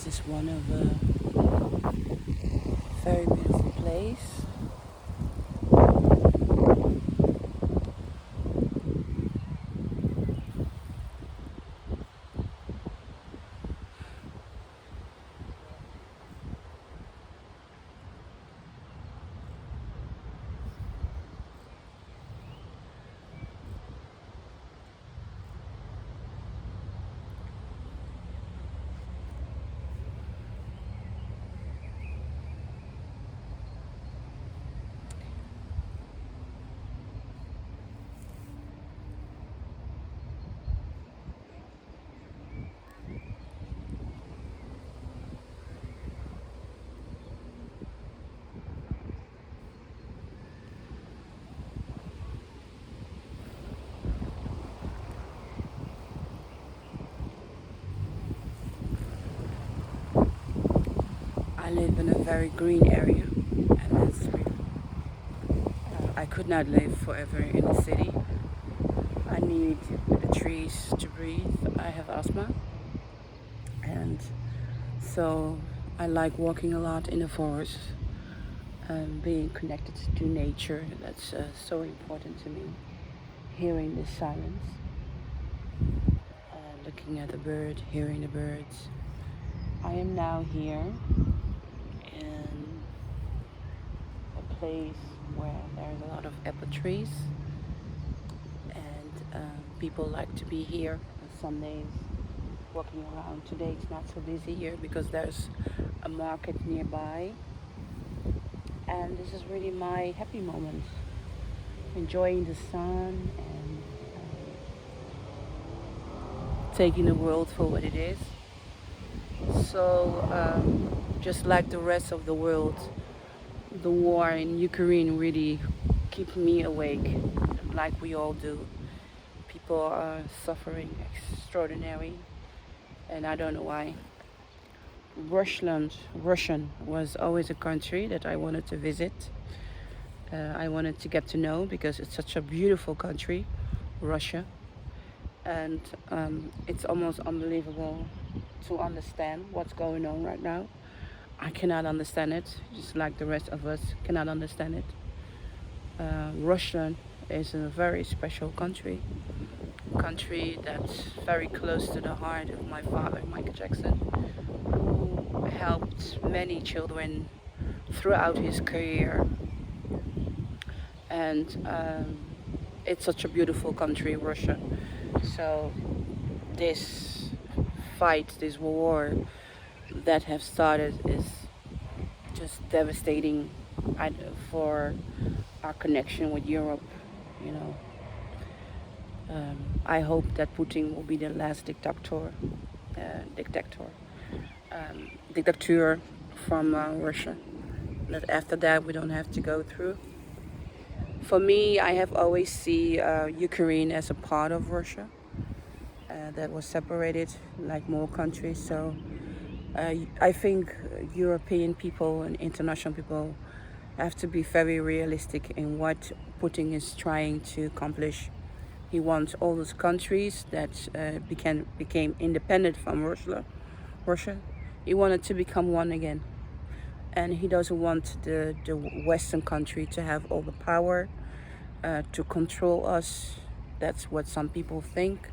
This is one of a very beautiful place. I live in a very green area, and that's real. I could not live forever in the city. I need the trees to breathe. I have asthma, and so I like walking a lot in the forest, being connected to nature. That's so important to me. Hearing the silence, looking at the bird, hearing the birds. I am now here in a place where there's a lot of apple trees, and people like to be here on Sundays walking around. Today it's not so busy here because there's a market nearby, and this is really my happy moment, enjoying the sun and taking the world for what it is. So just like the rest of the world, the war in Ukraine really keeps me awake, like we all do. People are suffering extraordinary, and I don't know why. Russian was always a country that I wanted to visit. I wanted to get to know because it's such a beautiful country, Russia. And it's almost unbelievable to understand what's going on right now. I cannot understand it, just like the rest of us cannot understand it. Russia is a very special country that's very close to the heart of my father, Michael Jackson, who helped many children throughout his career. And it's such a beautiful country, Russia. So this fight, this war that have started is just devastating for our connection with Europe, you know. I hope that Putin will be the last dictator from Russia. That after that we don't have to go through. For me, I have always seen Ukraine as a part of Russia that was separated like more countries. So I think European people and international people have to be very realistic in what Putin is trying to accomplish. He wants all those countries that became independent from Russia. He wanted to become one again. And he doesn't want the Western country to have all the power to control us. That's what some people think.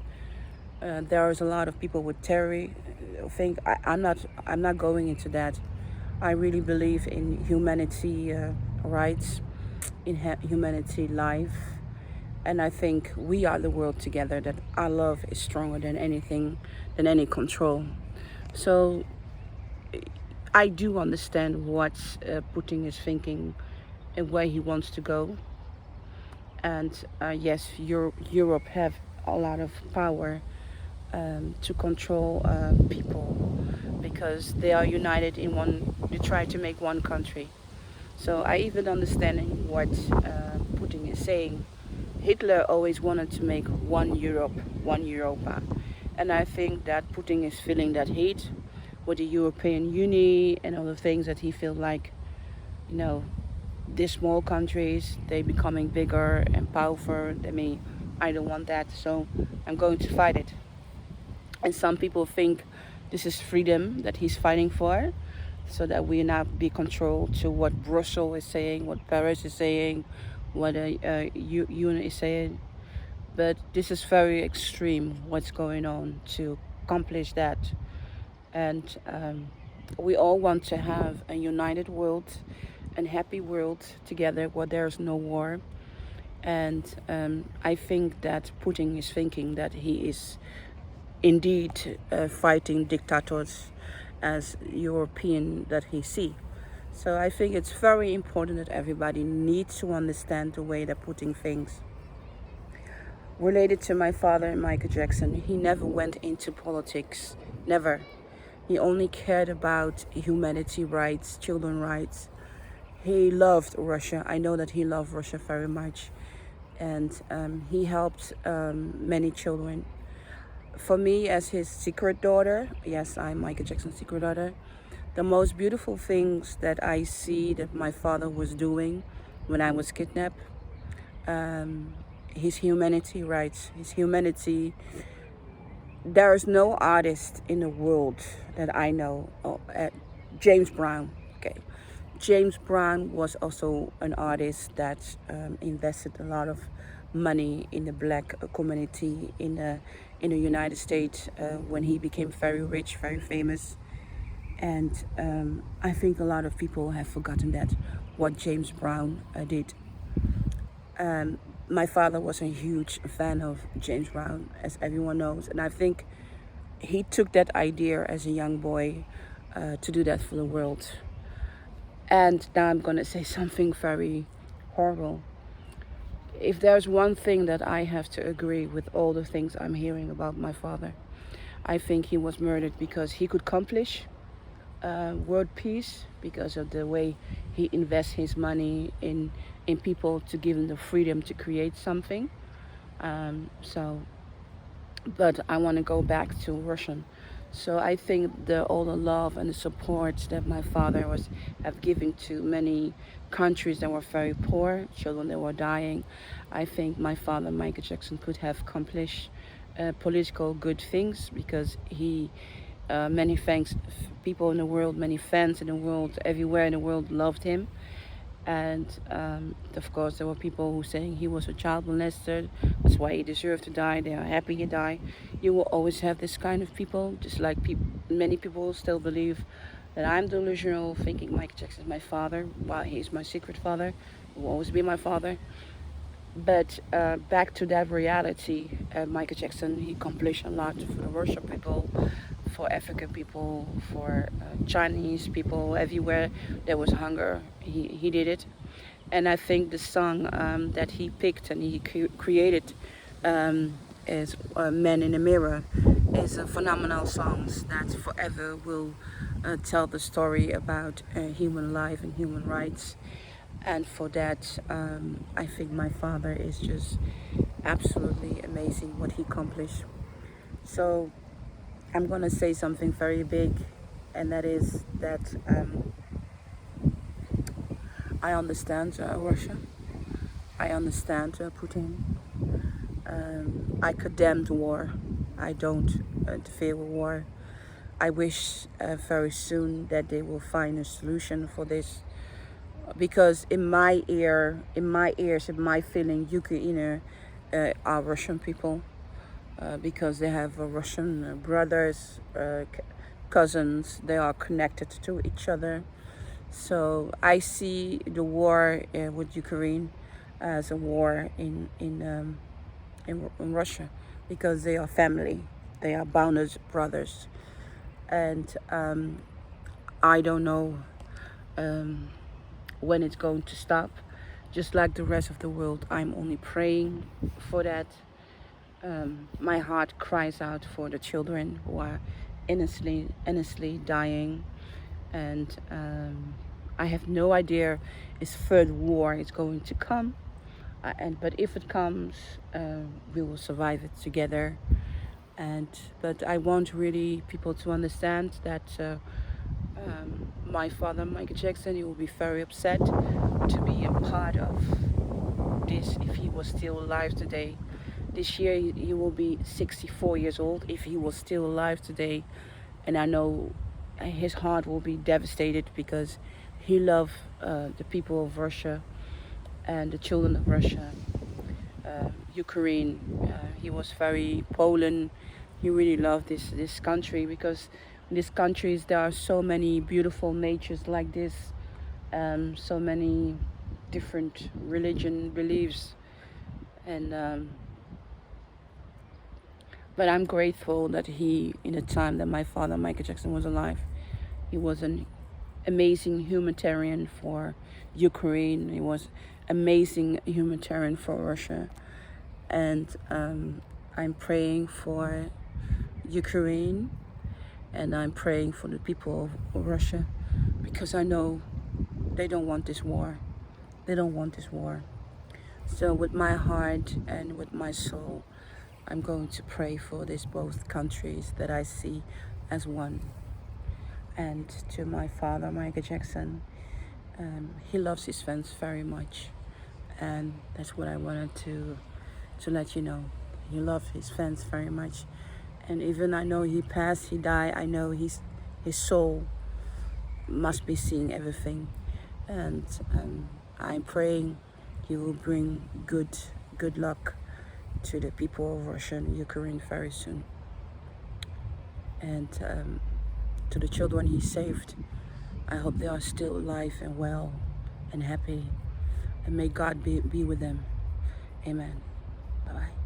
There is a lot of people with terror think. I'm not going into that. I really believe in humanity rights, in humanity life, and I think we are the world together. That our love is stronger than anything, than any control. So I do understand what Putin is thinking and where he wants to go. And yes, Europe have a lot of power to control people because they are united in one. They try to make one country. So I even understand what Putin is saying. Hitler always wanted to make one Europe, one Europa, and I think that Putin is feeling that hate with the European Union and all the things that he feels like, you know, these small countries, they becoming bigger and powerful. I mean, I don't want that, so I'm going to fight it. And some people think This is freedom that he's fighting for, so that we not be controlled to what Brussels is saying, what Paris is saying, what UN is saying. But this is very extreme what's going on to accomplish that. And we all want to have a united world, a happy world together where there's no war. And I think that Putin is thinking that he is indeed fighting dictators as European that he see. So I think it's very important that everybody needs to understand the way that Putin thinks. Related to my father, Michael Jackson, he never went into politics, never. He only cared about humanity rights, children rights. He loved Russia. I know that he loved Russia very much. And he helped many children. For me, as his secret daughter, yes, I'm Michael Jackson's secret daughter, the most beautiful things that I see that my father was doing when I was kidnapped, his humanity rights, his humanity. There is no artist in the world that I know. James Brown, okay. James Brown was also an artist that invested a lot of money in the black community in the United States when he became very rich, very famous. And I think a lot of people have forgotten that, what James Brown did. My father was a huge fan of James Brown, as everyone knows. And I think he took that idea as a young boy to do that for the world. And now I'm going to say something very horrible. If there's one thing that I have to agree with all the things I'm hearing about my father, I think he was murdered because he could accomplish world peace, because of the way he invests his money in people to give them the freedom to create something. But I want to go back to Russian. So I think all the love and the support that my father have given to many countries that were very poor, children that were dying, I think my father, Michael Jackson, could have accomplished political good things, because he, many thanks, people in the world, many fans in the world, everywhere in the world loved him. And of course there were people who saying he was a child molester, that's why he deserved to die, they are happy he died. You will always have this kind of people, just like many people still believe that I'm delusional, thinking Michael Jackson is my father, while he's my secret father, he will always be my father. But back to that reality, Michael Jackson, he accomplished a lot for the Russian people, for African people, for Chinese people, everywhere there was hunger, he did it. And I think the song that he picked and he created is Man in the Mirror is a phenomenal song that forever will tell the story about human life and human rights. And for that, I think my father is just absolutely amazing what he accomplished. So I'm going to say something very big, and that is that I understand Russia. I understand Putin. I condemn war. I don't interfere with war. I wish very soon that they will find a solution for this. Because in my ears, in my feeling, Ukraine are Russian people. Because they have Russian brothers, cousins, they are connected to each other. So I see the war with Ukraine as a war in Russia, because they are family, they are bounded brothers. And I don't know when it's going to stop. Just like the rest of the world, I'm only praying for that. My heart cries out for the children who are innocently dying, and I have no idea if third war is going to come. But if it comes, we will survive it together. But I want really people to understand that my father, Michael Jackson, he will be very upset to be a part of this if he was still alive today. This year he will be 64 years old. If he was still alive today, and I know his heart will be devastated because he loved the people of Russia and the children of Russia, Ukraine. He was very Poland. He really loved this country because in these countries there are so many beautiful natures like this, so many different religion beliefs, and but I'm grateful that he, in the time that my father Michael Jackson was alive, he was an amazing humanitarian for Ukraine. He was amazing humanitarian for Russia, and I'm praying for Ukraine, and I'm praying for the people of Russia, because I know they don't want this war. They don't want this war. So with my heart and with my soul, I'm going to pray for these both countries that I see as one. And to my father, Michael Jackson, he loves his fans very much, and that's what I wanted to let you know. He loved his fans very much, and even I know he passed, he died. I know his soul must be seeing everything, and I'm praying he will bring good luck to the people of Russia and Ukraine very soon, and to the children he saved. I hope they are still alive and well and happy, and may God be with them. Amen. Bye-bye.